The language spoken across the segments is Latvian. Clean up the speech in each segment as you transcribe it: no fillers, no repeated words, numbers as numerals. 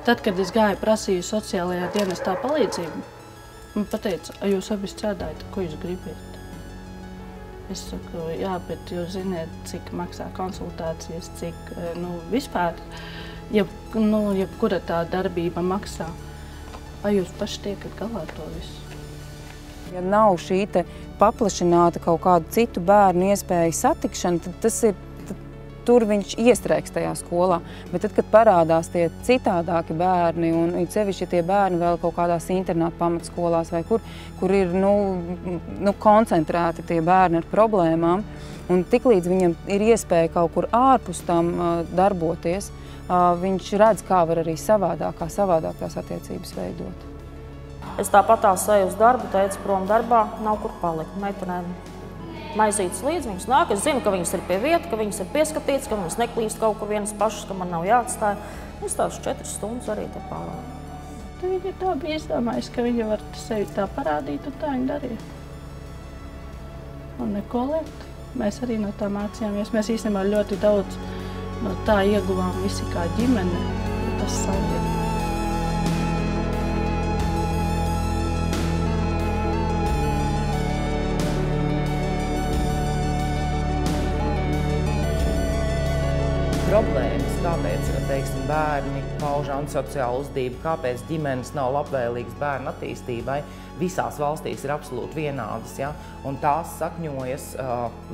Tad, kad es gāju prasīju sociālajā dienestā palīdzību, man pateica, jūs abi strādājat, ko jūs gribat? Es saku, jā, bet jūs ziniet, cik maksā konsultācijas, cik, vispār, jebkura tā darbība maksā. Vai jūs paši tiekat galā ar to visu? Ja nav šī te paplašināta kaut kādu citu bērnu iespēju satikšana, tad tas ir tur viņš iestrēgs tajā skolā. Bet tad, kad parādās tie citādāki bērni, un sevišķi tie bērni vēl kaut kādās internāta pamatskolās, vai kur ir koncentrēti tie bērni ar problēmām, un tiklīdz viņam ir iespēja kaut kur ārpus tam darboties, viņš redz, kā var arī savādāk tās attiecības veidot. Es tāpat eju uz darbu, teicu, prom darbā nav kur palikt. Meitenēm maizītes līdz viņas nāk. Es zinu, ka viņas ir pie vieta, ka viņas ir pieskatītas, ka viņas neklīst kaut kur vienas pašas, ka man nav jāatstāja. Es tās 4 stundas arī te pavāju. Viņa tā bija izdomājusi, ka viņa var sevi tā parādīt, un tā viņa darīja. Un neko liekt. Mēs arī no tā mācījāmies. Mēs īstenībā ļoti daudz no tā ieguvām visi kā ģimene. Tas saviet. Problēmas, kāpēc, teiksim, bērni pauž antisociālu uzvedību, kāpēc ģimenes nav labvēlīgas bērnu attīstībai, visās valstīs ir absolūti vienādas. Ja? Un tās sakņojas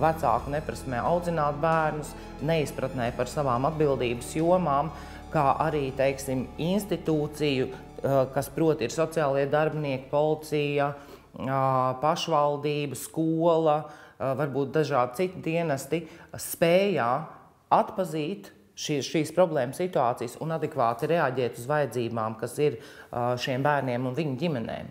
vecāku neprasmē audzināt bērnus, neizpratnē par savām atbildības jomām, kā arī, teiksim, institūciju, kas proti ir sociālie darbinieki, policija, pašvaldība, skola, varbūt dažādi citi dienesti, spējā atpazīt šīs problēmas situācijas un adekvāti reaģēt uz vajadzībām, kas ir šiem bērniem un viņu ģimenēm.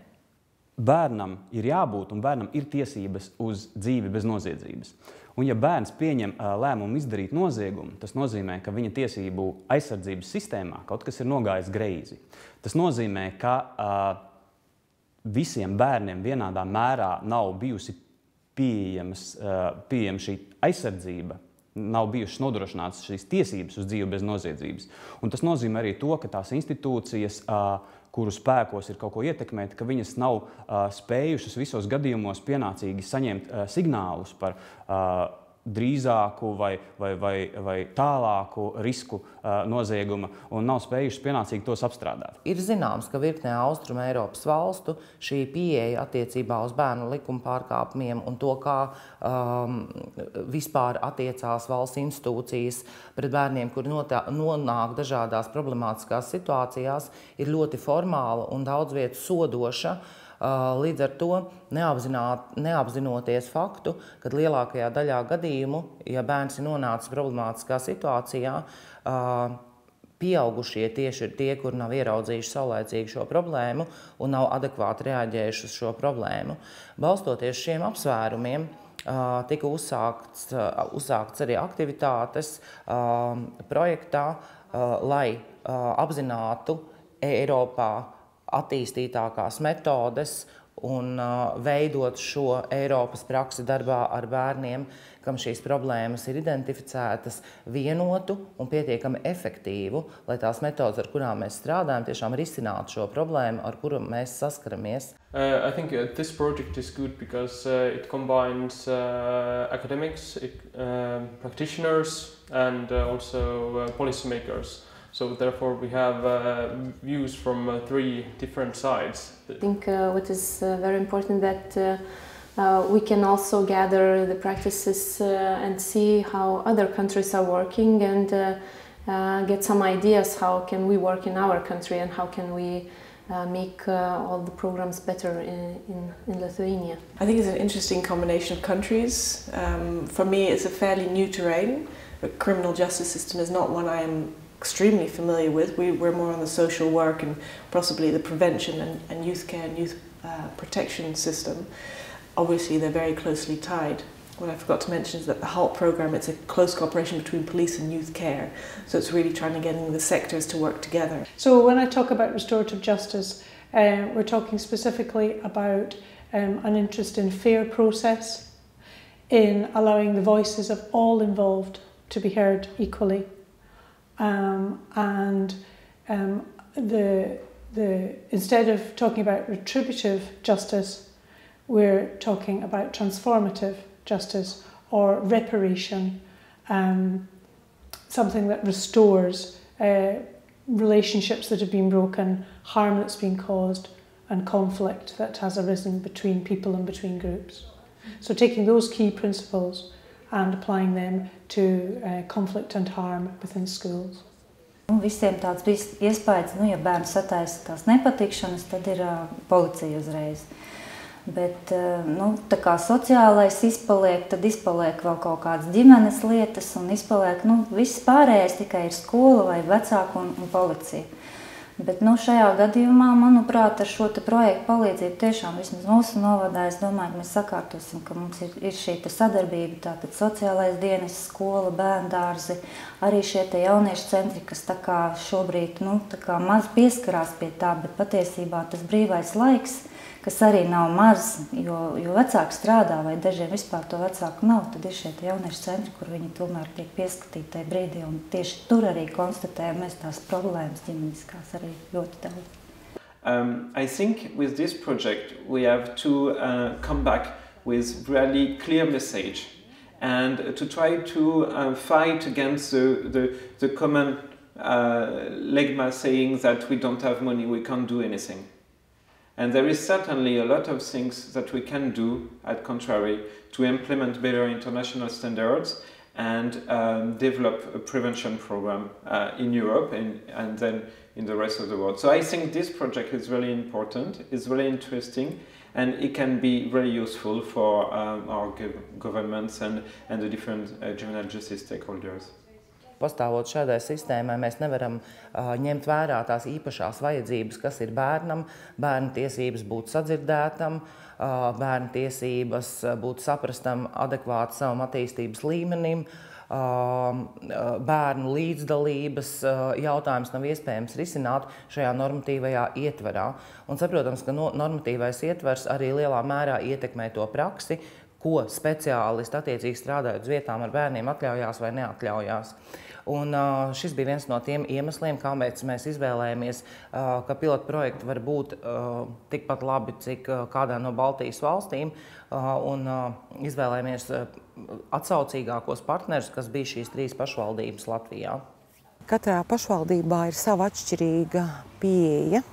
Bērnam ir jābūt un bērnam ir tiesības uz dzīvi bez noziedzības. Un ja bērns pieņem lēmumu izdarīt noziegumu, tas nozīmē, ka viņa tiesību aizsardzības sistēmā kaut kas ir nogājis greizi. Tas nozīmē, ka visiem bērniem vienādā mērā nav bijusi pieejama šī aizsardzība, nav bijušas nodrošinātas šīs tiesības uz dzīvi bez noziedzības. Un tas nozīmē arī to, ka tās institūcijas, kuru spēkos ir kaut ko ietekmēt, ka viņas nav spējušas visos gadījumos pienācīgi saņemt signālus par drīzāku vai tālāku risku nozieguma un nav spējušas pienācīgi tos apstrādāt. Ir zināms, ka virknē Austrumu Eiropas valstu šī pieeja attiecībā uz bērnu likuma pārkāpumiem un to, kā vispār attiecās valsts institūcijas pret bērniem, kuri nonāk dažādās problemātiskās situācijās, ir ļoti formāla un daudz vietu sodoša. Līdz ar to neapzinoties faktu, kad lielākajā daļā gadījumu, ja bērns ir nonācis problemātiskā situācijā, pieaugušie tieši ir tie, kuri nav ieraudzījuši saulaicīgi šo problēmu un nav adekvāti reaģējuši uz šo problēmu. Balstoties šiem apsvērumiem, tika uzsākts arī aktivitātes projektā, lai apzinātu Eiropā attīstītākās metodes un veidot šo Eiropas praksi darbā ar bērniem, kam šīs problēmas ir identificētas, vienotu un pietiekami efektīvu, lai tās metodas, ar kurām mēs strādājam, tiešām risinātu šo problēmu, ar kuru mēs saskaramies. I think this project is good because it combines academics, practitioners and also policymakers. So therefore we have views from 3 different sides. I think what is very important that we can also gather the practices and see how other countries are working and get some ideas how can we work in our country and how can we make all the programs better in Lithuania. I think it's an interesting combination of countries. For me it's a fairly new terrain. The criminal justice system is not one I am extremely familiar with. We're more on the social work and possibly the prevention and youth care and youth protection system. Obviously they're very closely tied. What I forgot to mention is that the HALT program, it's a close cooperation between police and youth care. So it's really trying to get the sectors to work together. So when I talk about restorative justice, we're talking specifically about an interest in fair process, in allowing the voices of all involved to be heard equally. And instead of talking about retributive justice, we're talking about transformative justice or reparation, something that restores relationships that have been broken, harm that's been caused, and conflict that has arisen between people and between groups. So taking those key principles and applying them to conflict and harm within schools. Visiem tāds bija iespējas, ja bērns sataisa tās nepatikšanas, tad ir policija uzreiz. Bet, tā kā sociālais izpaliek, tad izpaliek vēl kaut kādas ģimenes lietas un izpaliek, viss pārējais tikai ir skola vai vecāki un policija. Bet, šajā gadījumā, manuprāt, ar šo projektu palīdzību tiešām vismaz mūsu novadā, es domāju, ka mēs sakārtosim, ka mums ir šī sadarbība, tātad sociālais dienas, skola, bērndārzi, arī šie jauniešu centri, kas tā kā šobrīd, tā kā maz pieskarās pie tā, bet patiesībā tas brīvais laiks, kas arī nav maz, jo vecāki strādā vai dažiem vispār to vecāku nav, tad ir šie jauniešu centri, kur viņi tomēr tiek pieskatīti tajā brīdī, un tieši tur arī konstatējam mēs tās problēmas ģimeniskās arī ļoti daudz. I think with this project we have to come back with really clear message and to try to fight against the common legma saying that we don't have money, we can't do anything. And there is certainly a lot of things that we can do, at contrary, to implement better international standards and develop a prevention program in Europe and then in the rest of the world. So I think this project is really important, it's really interesting, and it can be very useful for our governments and the different juvenile justice stakeholders. Pastāvot šādai sistēmai, mēs nevaram ņemt vērā tās īpašās vajadzības, kas ir bērnam, bērna tiesības būt sadzirdētam, bērna tiesības būt saprastam adekvāti savam attīstības līmenim, bērnu līdzdalības jautājums nav iespējams risināt šajā normatīvajā ietverā. Un saprotams, ka normatīvais ietvers arī lielā mērā ietekmē to praksi, ko speciālisti attiecīgi strādājot uz vietām ar bērniem atļaujās vai neatļaujās. Un šis bija viens no tiem iemesliem, kāpēc mēs izvēlējāmies, ka pilotu projekti var būt tikpat labi, cik kādā no Baltijas valstīm, un izvēlējāmies atsaucīgākos partnerus, kas bija šīs 3 pašvaldības Latvijā. Katrā pašvaldībā ir sava atšķirīga pieeja,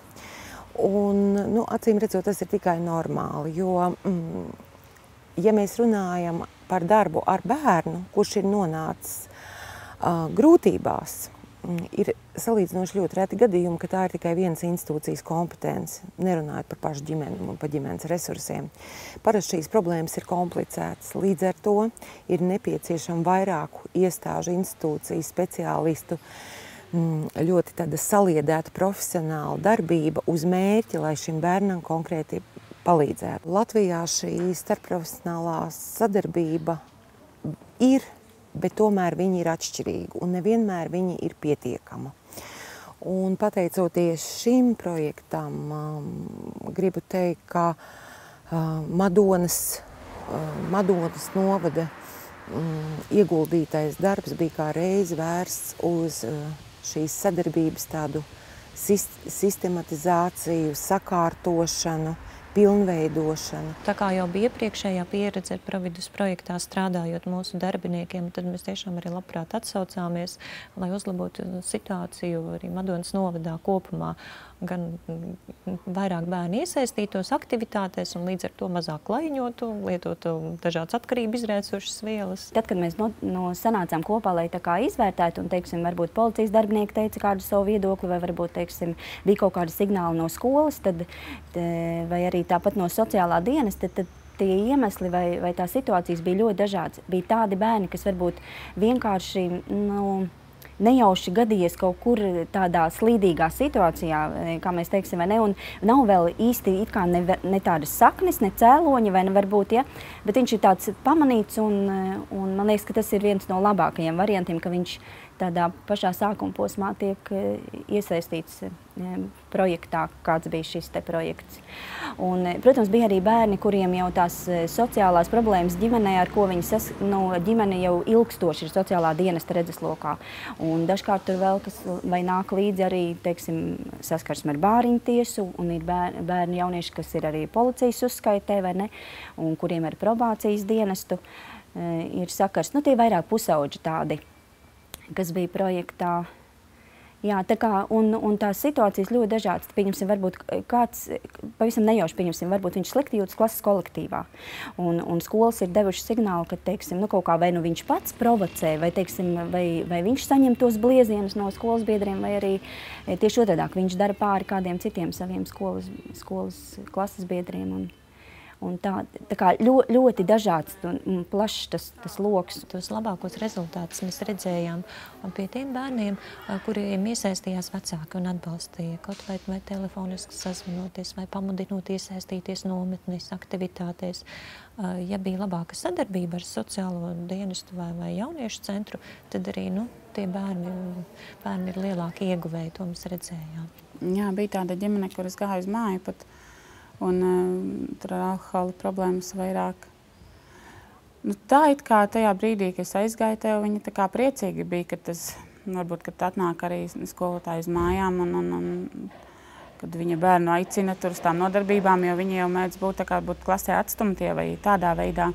un, acīm redzot, tas ir tikai normāli, jo, ja mēs runājam par darbu ar bērnu, kurš ir nonācis grūtībās, ir salīdzinoši ļoti reti gadījumi, ka tā ir tikai vienas institūcijas kompetence, nerunājot par pašu ģimeni un par ģimenes resursiem. Parasti šīs problēmas ir komplicētas, līdz ar to ir nepieciešama vairāku iestāžu, institūciju, speciālistu, ļoti tāda saliedēta profesionāla darbība uz mērķi, lai šim bērnam konkrēti palīdzētu. Latvijā šī starpprofesionālā sadarbība ir, bet tomēr viņi ir atšķirīgi un nevienmēr viņi ir pietiekama. Un pateicoties šim projektam, gribu teikt, ka Madonas novada ieguldītais darbs bija kā reizi vērsts uz šīs sadarbības tādu sistematizāciju, sakārtošanu, pilnveidošanu. Tā kā jau bija iepriekšējā pieredze ar Providus projektā strādājot mūsu darbiniekiem, tad mēs tiešām arī labprāt atsaucāmies, lai uzlabotu situāciju arī Madonas novadā kopumā. Gan vairāk bērni iesaistītos aktivitātēs un līdz ar to mazāk klaiņotu, lietotu dažādas atkarību izraisošas vielas. Tad, kad mēs sanācām kopā, lai tā kā izvērtētu un, teiksim, varbūt policijas darbinieki teica kādu savu viedokli vai varbūt, teiksim, bija kaut kādi signāli no skolas, tad, vai arī tāpat no sociālā dienas, tad tie iemesli vai tās situācijas bija ļoti dažādas. Bija tādi bērni, kas varbūt vienkārši, nejauši gadījies kaut kur tādā slīdīgā situācijā, kā mēs teiksim, vai ne, un nav vēl īsti it kā ne tādas saknes, ne cēloņi, vai ne varbūt, ja, bet viņš ir tāds pamanīts, un man liekas, ka tas ir viens no labākajiem variantiem, ka viņš tādā pašā sākuma posmā tiek iesaistīts projektā, kāds bija šis te projekts. Un, protams, bija arī bērni, kuriem jau tās sociālās problēmas ģimenē, ar ko viņi ģimene jau ilgstoši ir sociālā dienesta redzeslokā. Un dažkārt tur vēl kas vai nāk līdzi arī, teiksim, saskarsme ar bāriņu tiesu, un ir bērni jaunieši, kas ir arī policijas uzskaitē, vai ne, un kuriem ir probācijas dienestu, ir sakars. Nu, tie vairāk pusauģi tādi, kas bija projektā. Jā, tā kā, un tās situācijas ļoti dažādas. Pieņemsim, varbūt kāds, pavisam nejauši pieņemsim, varbūt viņš slikti jūtas klases kolektīvā. Un skolas ir devuši signālu, ka, teiksim, nu kaut kā vai nu viņš pats provocē, vai, teiksim, vai viņš saņem tos bliezienus no skolas biedriem, vai arī tieši otrādāk viņš dara pāri kādiem citiem saviem skolas klases biedriem. Un tā kā ļoti dažāds un plašs tas loks. Tos labākos rezultātus mēs redzējām pie tiem bērniem, kuriem iesaistījās vecāki un atbalstīja, kaut vai telefoniski sazvanoties, vai pamudinot iesaistīties nometnes aktivitātēs. Ja bija labāka sadarbība ar sociālo dienestu vai jauniešu centru, tad arī tie bērni ir lielāki ieguvēji, to mēs redzējām. Jā, bija tāda ģimene, kuras gāja uz māju pat. Un tur ar alkohola problēmas vairāk. Tā it kā tajā brīdī, kad es aizgāju tev, viņa tā kā priecīgi bija, ka tas, varbūt, kad atnāk arī skolotāji uz mājām un kad viņa bērnu aicina tur uz tām nodarbībām, jo viņi jau mēdz būt tā kā būt klasē atstumtie vai tādā veidā.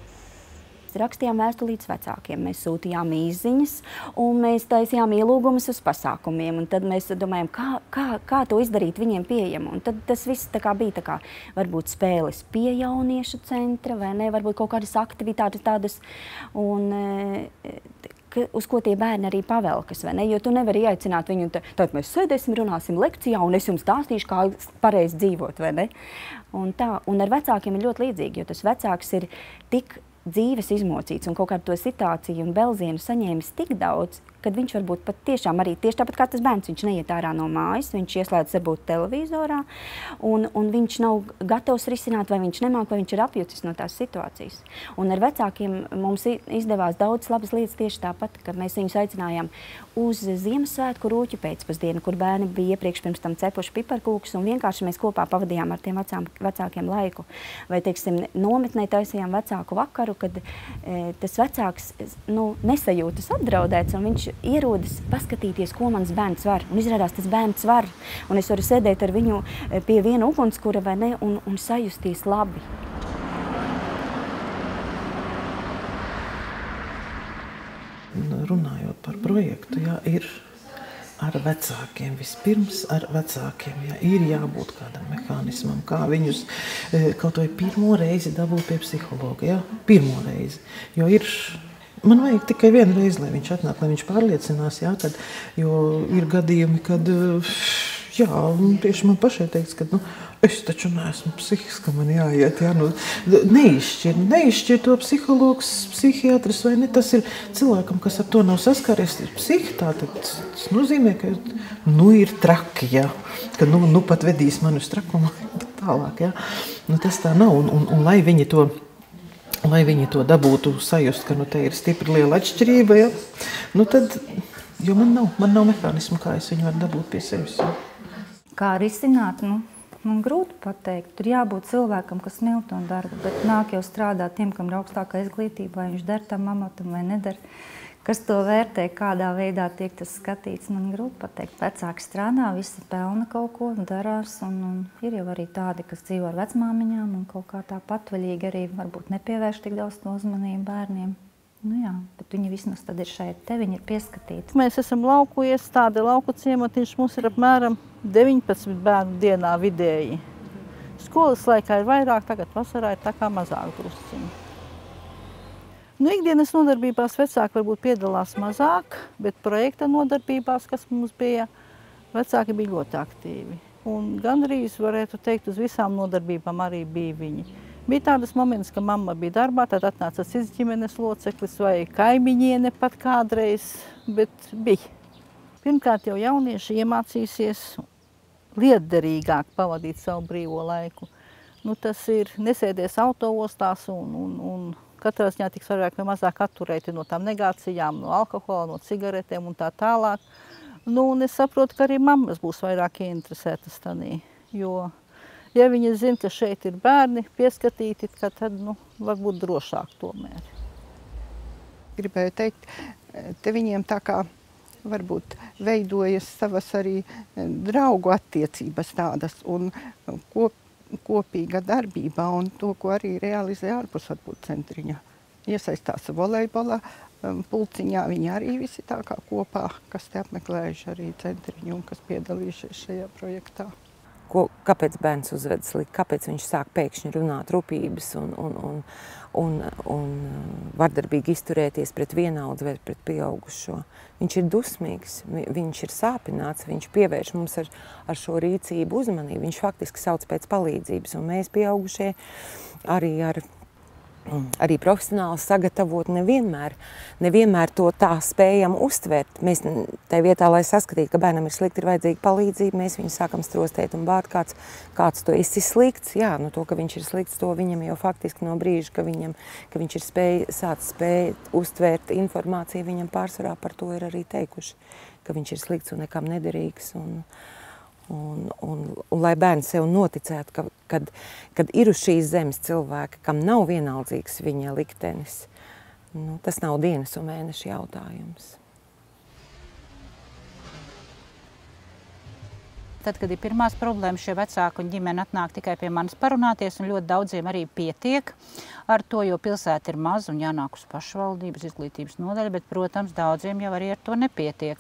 Rakstījām vēstulītes vecākiem, mēs sūtījām īsziņas un mēs taisījām ielūgumus uz pasākumiem. Un tad mēs domājam, kā to izdarīt viņiem pieejamu. Un tad tas viss bija varbūt spēles pie jauniešu centra vai ne, varbūt kaut kādas aktivitātes tādas. Un, uz ko tie bērni arī pavelkas, vai ne? Jo tu nevari aicināt viņu, tad mēs sēdēsim, runāsim lekcijā un es jums stāstīšu, kā pareizi dzīvot, vai ne? Un ar vecākiem ir ļoti līdzīgi, jo tas vecāks ir tik dzīves izmocīts un kaut kādu to situāciju un belzienu saņēmis tik daudz, kad viņš varbūt pat tiešām arī tieši tāpat kā tas bērns, viņš neiet ārā no mājas, viņš ieslēdz varbūt televizorā un viņš nav gatavs risināt, vai viņš nemāk, vai viņš ir apjucis no tās situācijas. Un ar vecākiem mums izdevās daudz labas lietas tieši tāpat, kad mēs viņus aicinājām uz Ziemassvētku rūķu pēcpusdienu, kur bērni bija iepriekš pirms tam cepuši piparkūkus un vienkārši mēs kopā pavadījām ar tiem vecākiem laiku. Vai, teiksim, nometnē taisījām vecāku vakaru, kad tas vecāks nesajūtas apdraudēts un viņš ierodas paskatīties, ko mans bērns var. Un izrādās, tas bērns var. Un es varu sēdēt ar viņu pie viena ugunskura vai ne, un sajusties labi. Runājot par projektu, ir ar vecākiem. Vispirms ar vecākiem ir jābūt kādam mehānismam, kā viņus kaut vai pirmo reizi dabūt pie psihologa. Pirmo reizi. Jo man vajag tikai vienu reizi, lai viņš atnāk, lai viņš pārliecinās, jo ir gadījumi, kad tieši man pašai teiks, ka es taču neesmu psihis, ka man jāiet. Neizšķir to psihologs, psihiatrs vai ne. Tas ir cilvēkam, kas ar to nav saskāries, ir psihi. Tas nozīmē, ka ir traki, ka pat vedīs mani uz trakumu tālāk. Tas tā nav. Un lai viņi to dabūtu sajust, ka te ir stipri liela atšķirība, tad, jo man nav mehānismu, kā es viņu varu dabūt pie sevis. Kā risināt? Man grūti pateikt. Tur jābūt cilvēkam, kas mīl to darbu, bet nāk jau strādāt tiem, kam ir augstākā izglītība, vai viņš der tam amatam vai nedara. Kas to vērtē, kādā veidā tiek tas skatīts, man grūti pateikt. Vecāki strādā, visi pelna kaut ko, darās, un ir jau arī tādi, kas dzīvo ar vecmāmiņām un kaut kā tā patvaļīgi arī varbūt nepievērš tik daudz to uzmanību bērniem. Bet viņi vismaz tad ir šeit, te viņi ir pieskatīti. Mēs esam lauku iestāde, lauku ciematiņš, mums ir apmēram 19 bērnu dienā vidēji. Skolas laikā ir vairāk, tagad vasarā ir tā kā mazāk drusciņi. Ikdienas nodarbībās vecāki varbūt piedalās mazāk, bet projekta nodarbībās, kas mums bija, vecāki bija ļoti aktīvi. Un gandrīz, varētu teikt, uz visām nodarbībām arī bija viņi. Bija tādas moments, ka mamma bija darbā, tad atnāca cits ģimenes loceklis vai kaimiņiene pat kādreiz, bet bija. Pirmkārt jau jaunieši iemācīsies lietderīgāk pavadīt savu brīvo laiku. Tas ir nesēdies autoostās un katrā ziņā tiks vairāk vai mazāk atturēti no tām negācijām, no alkohola, no cigaretēm un tā tālāk. Nu, un es saprotu, ka arī mammas būs vairāk ieinteresētas tanī, jo, ja viņi zina, ka šeit ir bērni pieskatīti, tad, nu, varbūt drošāk tomēr. Gribēju teikt, te viņiem tā kā varbūt veidojas savas arī draugu attiecības tādas un kopīga darbībā un to, ko arī realizē ārpus varbūt centriņa. Iesaistās volejbola pulciņā, viņi arī visi tā kā kopā, kas te apmeklējuši arī centriņu un kas piedalījušies šajā projektā. Kāpēc bērns uzvedas slikti, kāpēc viņš sāk pēkšņi runāt rupības un vardarbīgi izturēties pret vienaudzi vai pret pieaugušo. Viņš ir dusmīgs, viņš ir sāpināts, viņš pievērš mums ar šo rīcību uzmanību, viņš faktiski sauc pēc palīdzības, un mēs pieaugušie arī profesionāli sagatavot nevienmēr to tā spējam uztvert. Mēs tai vietā, lai saskatītu, ka bērnam ir slikti, ir vajadzīga palīdzība, mēs viņu sākam strostēt un bāt, kāds to esi slikts. Jā, nu to, ka viņš ir slikts, to viņam jau faktiski no brīža, ka viņš ir sācis spēt uztvērt informāciju, viņam pārsvarā par to ir arī teikuši, ka viņš ir slikts un nekam nederīgs. Un lai bērns sev noticētu, kad ir uz šīs zemes cilvēki, kam nav vienaldzīgs viņa liktenis, nu, tas nav dienas un mēneša jautājums. Tad, kad ir pirmās problēmas, šie vecāki un ģimene atnāk tikai pie manis parunāties, un ļoti daudziem arī pietiek ar to, jo pilsēta ir maza un jānāk uz pašvaldības izglītības nodaļu, bet, protams, daudziem jau arī ar to nepietiek.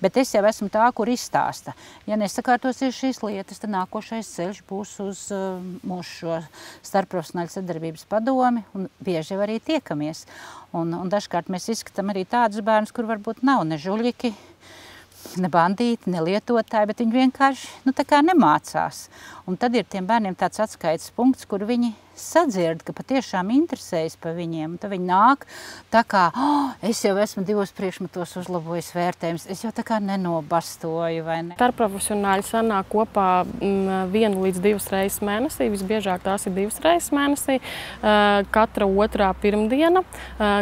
Bet es jau esmu tā, kur izstāsta. Ja nesakārtosies šīs lietas, tad nākošais ceļš būs uz mūsu šo starpprofesionāļu sadarbības padomi, un bieži arī tiekamies. Un dažkārt mēs izskatām arī tādus bērnus, kur varbūt nav ne žuļiki, ne bandīti, ne lietotāji, bet viņi vienkārši tā kā nemācās. Un tad ir tiem bērniem tāds atskaites punkts, kur viņi sadzird, ka patiešām interesējas par viņiem. Un tad viņi nāk tā kā, es jau esmu 2 priekšmetos uzlabojis vērtējumus, es jau tā kā nenobastoju, vai ne? Starpprofesionāļi sanāk kopā 1 līdz 2 reizes mēnesī, visbiežāk tās ir 2 reizes mēnesī, katra otrā pirmdiena,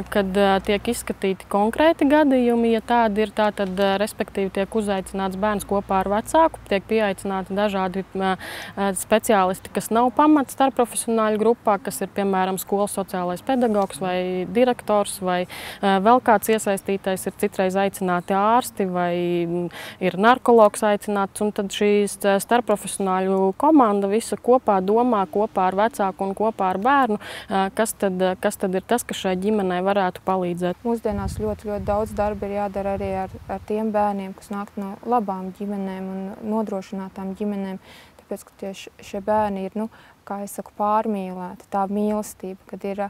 kad tiek izskatīti konkrēti gadījumi, ja tādi ir, tad respektīvi tiek uzaicināts bērns kopā ar vecāku, tiek pieaicināti dažādi speciālisti, kas nav pamats starpprofesionāļu grupā, kas ir, piemēram, skolas sociālais pedagogs vai direktors vai vēl kāds iesaistītais, ir citreiz aicināti ārsti vai ir narkologs aicināts, un tad šīs starpprofesionāļu komanda visa kopā domā, kopā ar vecāku un kopā ar bērnu, kas tad ir tas, kas šai ģimenei varētu palīdzēt. Mūsdienās ļoti daudz darba ir jādara arī ar tiem bērniem, kas nāk no labām ģimenēm un nodrošinātām ģimenēm, tāpēc, ka tieši šie bērni ir, kā es saku, pārmīlēti, tā mīlestība, kad ir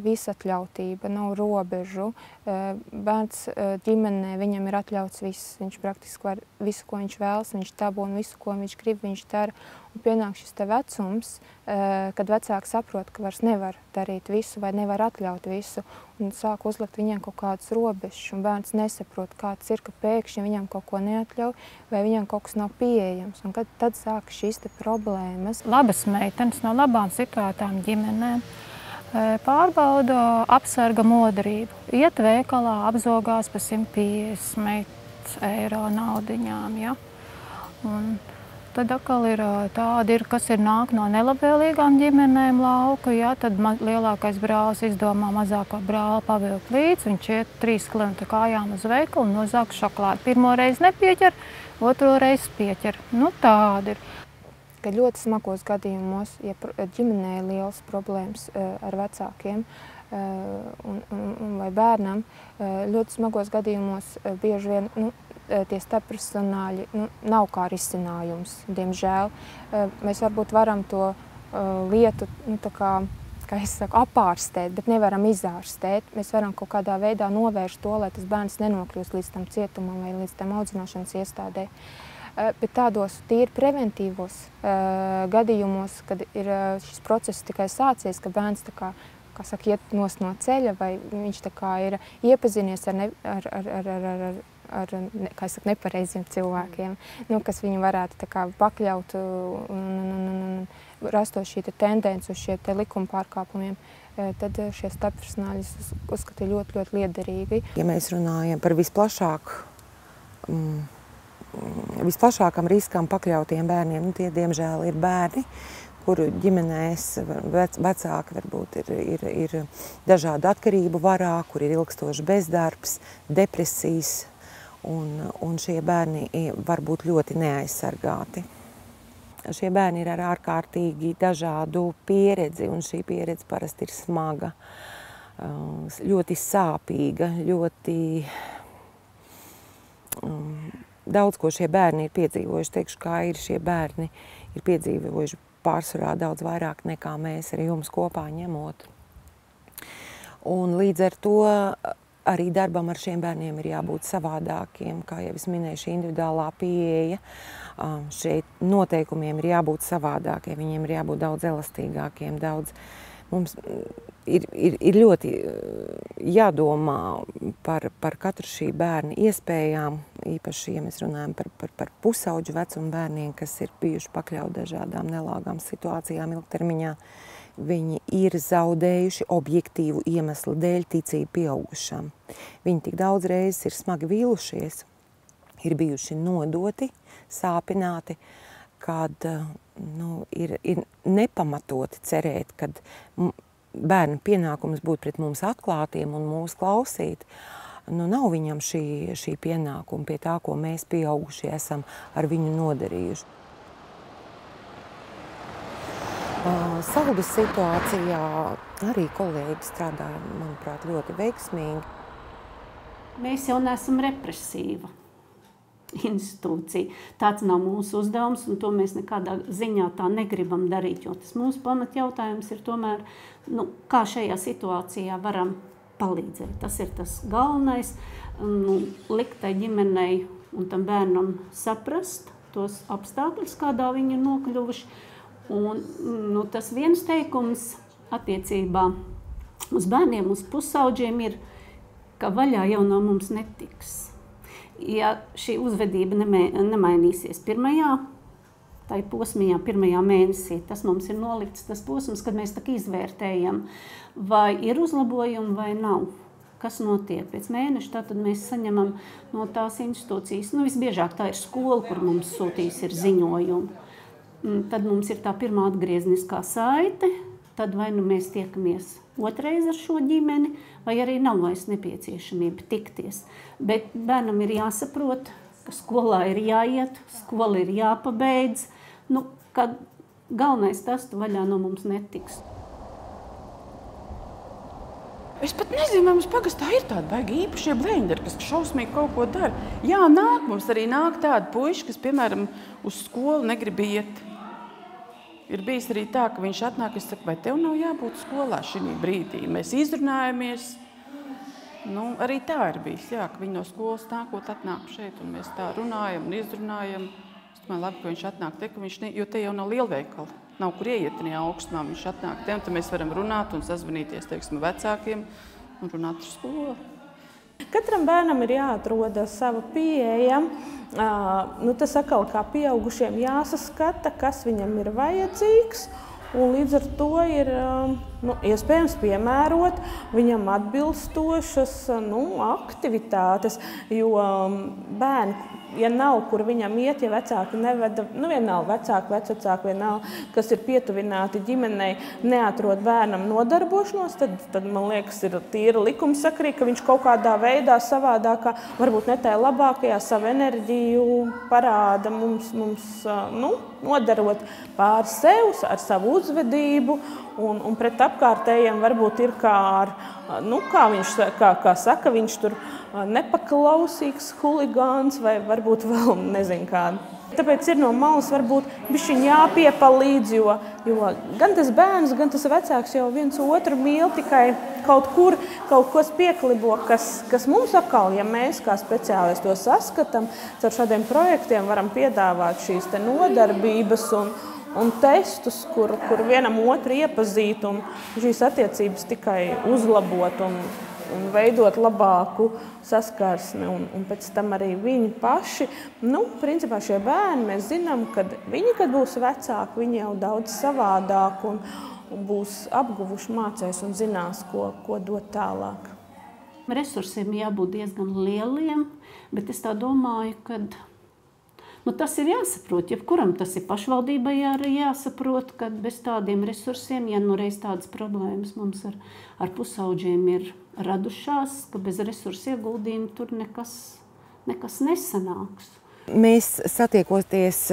visatļautība, nav robežu. Bērns ģimenē, viņam ir atļauts viss, viņš praktiski var visu, ko viņš vēlas, viņš dabū un visu, ko viņš grib, viņš dara. Un pienāk šis te vecums, kad vecāki saprot, ka vairs nevar darīt visu vai nevar atļaut visu, un sāk uzlikt viņiem kaut kādas robežas, un bērns nesaprot, kāds ir, ka pēkšņi viņam kaut ko neatļauj, vai viņam kaut kas nav pieejams, un tad sāk šīs te problēmas. Labas meitenes no labām situētām ģimenēm pārbauda apsarga modrību. Iet veikalā, apzogās par 150 eiro naudiņām, ja? Un tad atkal ir tādi, kas nāk no nelabvēlīgām ģimenēm lauku, ja? Tad lielākais brālis izdomā mazāko brāli pavilkt līdz, viņš iet 3 km kājām uz veikalu un nozāk šokolādi. Pirmo reizi nepieķer, otro reizi pieķer. Nu, tādi ir. Ka ļoti smagos gadījumos, ja ģimenē ir liels problēmas ar vecākiem vai bērnam, ļoti smagos gadījumos bieži vien tie starpprofesionāļi nav kā risinājums, diemžēl. Mēs varbūt varam to lietu, kā es saku, apārstēt, bet nevaram izārstēt. Mēs varam kaut kādā veidā novērst to, lai tas bērns nenokļūst līdz tam cietumam vai līdz tam audzināšanas iestādē. Bet tādos tīri preventīvos gadījumos, kad ir šis process tikai sācies, ka bērns kā saka, iet nost no ceļa vai viņš ir iepazinies ar nepareiziem cilvēkiem, kas viņu varētu pakļaut rastos šī tendence uz šiem likuma pārkāpumiem, tad šie starpprofesionāļi uzskatīja ļoti, ļoti liederīgi. Ja mēs runājam par visplašākam riskam pakļautiem bērniem, tie diemžēl ir bērni, kuru ģimenēs vecāki varbūt ir dažādu atkarību varā, kur ir ilgstošs bezdarbs, depresijas, un šie bērni var būt ļoti neaizsargāti. Šie bērni ir ar ārkārtīgi dažādu pieredzi, un šī pieredze parasti ir smaga, ļoti sāpīga, ļoti daudz, ko šie bērni ir piedzīvojuši. Teikšu, kā ir šie bērni ir piedzīvojuši pārsvarā daudz vairāk nekā mēs ar jums kopā ņemot. Un līdz ar to arī darbam ar šiem bērniem ir jābūt savādākiem, kā jau es minēju, šī individuālā pieeja. Šeit noteikumiem ir jābūt savādākiem, viņiem ir jābūt daudz elastīgākiem, mums ir ļoti jādomā par katru šī bērna iespējām, īpaši, ja mēs runājam par pusauģu vecumu bērniem, kas ir bijuši pakļauti dažādām nelāgām situācijām ilgtermiņā. Viņi ir zaudējuši objektīvu iemeslu dēļ ticību pieaugušam. Viņi tik daudz reizes ir smagi vīlušies, ir bijuši nodoti, sāpināti, kad ir nepamatoti cerēt, kad bērnu pienākums būt pret mums atklātiem un mūs klausīt. Nav viņam šī pienākuma pie tā, ko mēs pieaugušie esam ar viņu nodarījuši. Saldus situācijā arī kolēģi strādā, manuprāt, ļoti veiksmīgi. Mēs jau neesam represīva institūcija. Tāds nav mūsu uzdevums, un to mēs nekādā ziņā tā negribam darīt, jo tas mūsu pamatjautājums ir tomēr, kā šajā situācijā varam palīdzēt. Tas ir tas galvenais, likt tai ģimenei un tam bērnam saprast tos apstākļus, kādā viņi ir nokļuvuši. Un, tas viens teikums attiecībā uz bērniem, uz pusauģiem ir, ka vaļā jau no mums netiks. Ja šī uzvedība nemainīsies pirmajā mēnesī, tas mums ir nolikts tas posms, kad mēs tā izvērtējam, vai ir uzlabojumi vai nav. Kas notiek pēc mēneša, tad mēs saņemam no tās institūcijas. Visbiežāk tā ir skola, kur mums sūtīs ir ziņojumi. Tad mums ir tā pirmā atgriezniskā saite, tad vai mēs tiekamies otrais ar šo ģimeni, vai arī nav vairs nepieciešamība tikties. Bet bērnam ir jāsaprot, ka skolā ir jāiet, skola ir jāpabeidz, ka galvenais tas vaļā no mums netiks. Es pat nezinu, vai mums pagastā ir tādi baigi īpašie blenderi, kas šausmīgi kaut ko dara. Jā, mums arī nāk tādi puiši, kas, piemēram, uz skolu negrib iet. Ir bijis arī tā, ka viņš atnāk, es saku, vai tev nav jābūt skolā šī brīdī? Mēs izrunājamies. Arī tā ir bijis, jā, ka viņi no skolas nākot atnāk šeit, un mēs tā runājam un izrunājam. Es domāju, labi, ka viņš atnāk te, jo te jau nav lielveikali. Nav kur ieiet tajā augstumā, viņš atnāk te, un tad mēs varam runāt un sazvanīties, teiksim, vecākiem un runāt ar skolu. Katram bērnam ir jāatrod sava pieeja. Tas atkal kā pieaugušiem jāsaskata, kas viņam ir vajadzīgs, un līdz ar to ir iespējams piemērot viņam atbilstošas aktivitātes, jo bērni, ja nav, kur viņam iet, ja vecāki neveda, vienalga vecāki, vecvecāki, vienalga, kas ir pietuvināti ģimenei, neatrod bērnam nodarbošanos, tad man liekas, ir tīra likumsakarīgi, ka viņš kaut kādā veidā savādākā, varbūt ne tajā labākajā, savu enerģiju parāda mums nodarot pār sev, ar savu uzvedību, un pret apkārtējiem varbūt ir kā saka, viņš tur nepaklausīgs huligāns vai varbūt vēl nezinu kādu. Tāpēc ir no malas varbūt bišķiņ jāpiepalīdz, jo gan tas bērns, gan tas vecāks jau viens otru mīl, tikai kaut kur kaut ko pieklibo, kas mums atkal, ja mēs kā speciālisti to saskatām, ar šādiem projektiem varam piedāvāt šīs te nodarbības un testus, kur vienam otru iepazīt un šīs attiecības tikai uzlabot un veidot labāku saskarsmi, un pēc tam arī viņi paši. Principā šie bērni, mēs zinām, ka viņi, kad būs vecāki, viņi jau daudz savādāk un būs apguvuši, mācēs un zinās, ko dot tālāk. Resursiem jābūt diezgan lieliem, bet es tā domāju, ka tas ir jāsaprot. Jebkuram tas ir pašvaldībai arī jāsaprot, ka bez tādiem resursiem, ja reiz tādas problēmas mums ar pusauģiem ir radušās, ka bez resursu ieguldījuma tur nekas nesanāks. Mēs satiekoties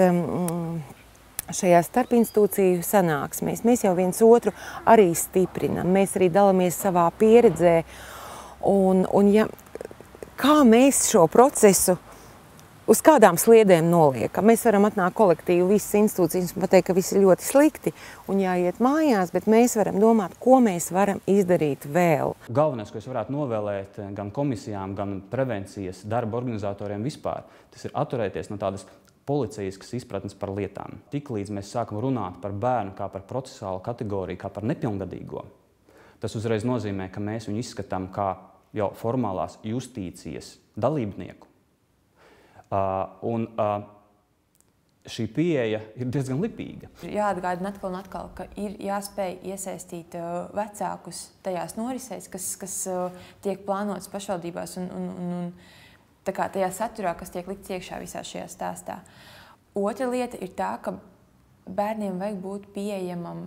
šajā starpinstitūciju sanāksmēs, mēs jau viens otru arī stiprinam, mēs arī dalāmies savā pieredzē. Un kā mēs šo procesu uz kādām sliedēm noliekam? Mēs varam atnākt kolektīvi visas institūcijas un pateikt, ka viss ir ļoti slikti un jāiet mājās, bet mēs varam domāt, ko mēs varam izdarīt vēl. Galvenais, ko es varētu novēlēt gan komisijām, gan prevencijas darba organizatoriem vispār, tas ir atturēties no tādas policijaskas izpratnes par lietām. Tiklīdz mēs sākam runāt par bērnu kā par procesuālu kategoriju, kā par nepilngadīgo, tas uzreiz nozīmē, ka mēs viņu izskatām kā jau formālās justīcijas dalībnieku. Šī pieeja ir diezgan lipīga. Jāatgādina atkal un atkal, ka ir jāspēj iesaistīt vecākus tajās norisēs, kas tiek plānotas pašvaldībās un tajā saturā, kas tiek likts iekšā visā šajā stāstā. Otra lieta ir tā, ka bērniem vajag būt pieejamam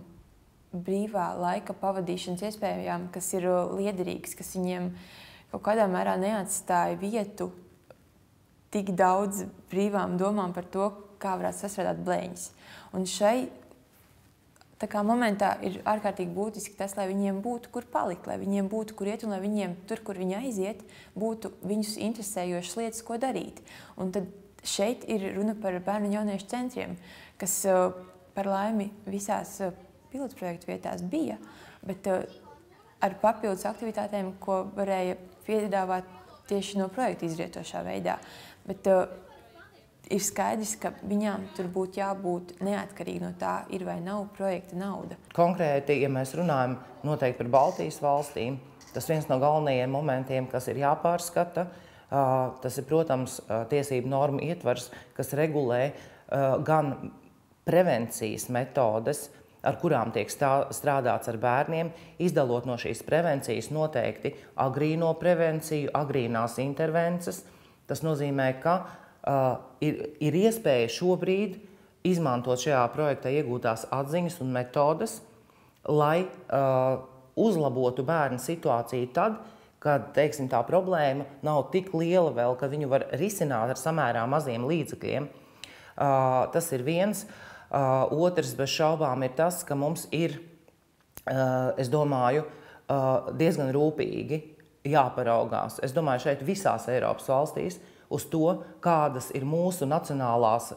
brīvā laika pavadīšanas iespējām, kas ir liederīgas, kas viņiem kaut kādā mērā neatstāja vietu tik daudz brīvām domām par to, kā varētu sastrādāt blēņas. Un šai momentā ir ārkārtīgi būtiski tas, lai viņiem būtu, kur palikt, lai viņiem būtu, kur iet, un lai viņiem tur, kur viņi aiziet, būtu viņus interesējošas lietas, ko darīt. Un tad šeit ir runa par bērnu un jauniešu centriem, kas par laimi visās pilotprojektu vietās bija, bet ar papildus aktivitātēm, ko varēja piedāvāt tieši no projekta izrietošā veidā. Bet ir skaidrs, ka viņām tur būtu jābūt neatkarīgi no tā, ir vai nav projekta nauda. Konkrēti, ja mēs runājam noteikti par Baltijas valstīm, tas viens no galvenajiem momentiem, kas ir jāpārskata, tas ir, protams, tiesību normu ietvars, kas regulē gan prevencijas metodes, ar kurām tiek strādāts ar bērniem, izdalot no šīs prevencijas noteikti agrīno prevenciju, agrīnās intervences. Tas nozīmē, ka ir iespēja šobrīd izmantot šajā projektā iegūtās atziņas un metodes, lai uzlabotu bērnu situāciju tad, kad, teiksim, tā problēma nav tik liela vēl, ka viņu var risināt ar samērā maziem līdzekļiem. Tas ir viens. Otrs, bez šaubām, ir tas, ka mums ir, es domāju, diezgan rūpīgi jāparaugās. Es domāju, šeit visās Eiropas valstīs uz to, kādas ir mūsu nacionālās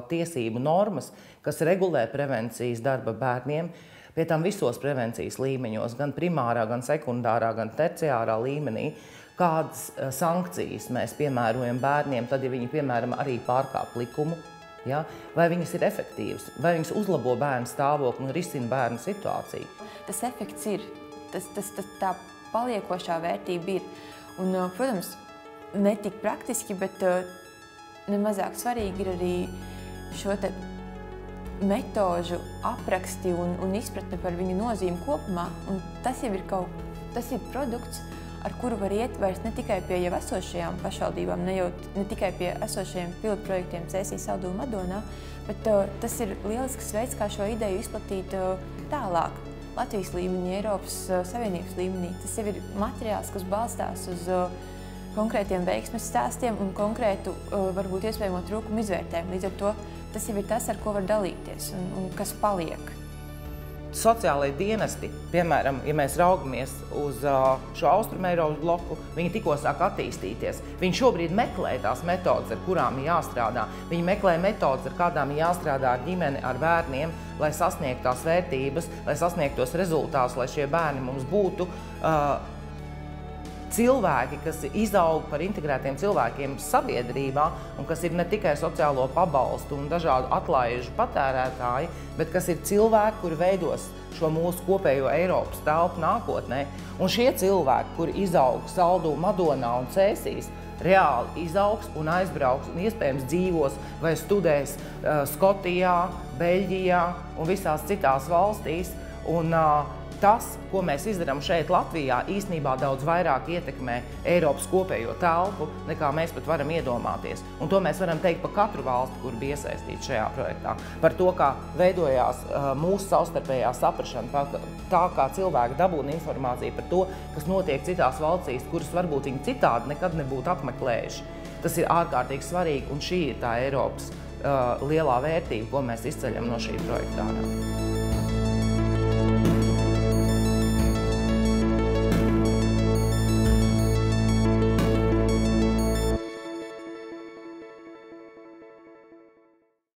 tiesību normas, kas regulē prevencijas darba bērniem, pie tam visos prevencijas līmeņos, gan primārā, gan sekundārā, gan terciārā līmenī, kādas sankcijas mēs piemērojam bērniem, tad, ja viņi, piemēram, arī pārkāp likumu, ja? Vai viņas ir efektīvas, vai viņas uzlabo bērnu stāvokli un risina bērnu situāciju. Tas efekts ir, tā paliekošā vērtība ir. Un, protams, ne tik praktiski, bet nemazāk svarīgi ir arī šo te metožu apraksti un izpratne par viņu nozīmi kopumā. Un tas jau ir tas ir produkts, ar kuru var iet vairs ne tikai pie jau esošajām pašvaldībām, ne tikai pie esošajiem pilotprojektiem Cēsī, Saldū, Madonā, bet tas ir lielisks veids, kā šo ideju izplatīt tālāk. Latvijas līmenī, Eiropas Savienības līmenī. Tas jau ir materiāls, kas balstās uz konkrētiem veiksmes stāstiem un konkrētu, varbūt iespējamo trūkumu izvērtējumu. Līdz ar to tas jau ir tas, ar ko var dalīties un kas paliek. Sociālai dienesti, piemēram, ja mēs raugamies uz šo Austrumeiropas bloku, viņi tikko sāk attīstīties. Viņi šobrīd meklē tās metodas, ar kurām ir jāstrādā. Viņi meklē metodas, ar kādām ir jāstrādā ar ģimeni, ar bērniem, lai sasniegtu tās vērtības, lai sasniegtu tos rezultātus, lai šie bērni mums būtu cilvēki, kas izaug par integrētiem cilvēkiem sabiedrībā un kas ir ne tikai sociālo pabalstu un dažādu atlaižu patērētāji, bet kas ir cilvēki, kuri veidos šo mūsu kopējo Eiropas telpu nākotnē. Un šie cilvēki, kuri izaug Saldū, Madonā un Cēsīs, reāli izaugs un aizbrauks un iespējams dzīvos vai studēs Skotijā, Beļģijā un visās citās valstīs. Un tas, ko mēs izdarām šeit Latvijā, īstenībā daudz vairāk ietekmē Eiropas kopējo telpu, nekā mēs pat varam iedomāties. Un to mēs varam teikt par katru valsti, kur bija iesaistīta šajā projektā. Par to, kā veidojās mūsu savstarpējā saprašana, tā kā cilvēki dabūna informāciju par to, kas notiek citās valstīs, kuras varbūt viņi citādi nekad nebūtu apmeklējuši. Tas ir ārkārtīgi svarīgi, un šī ir tā Eiropas lielā vērtība, ko mēs izceļam no šī projekta ārā.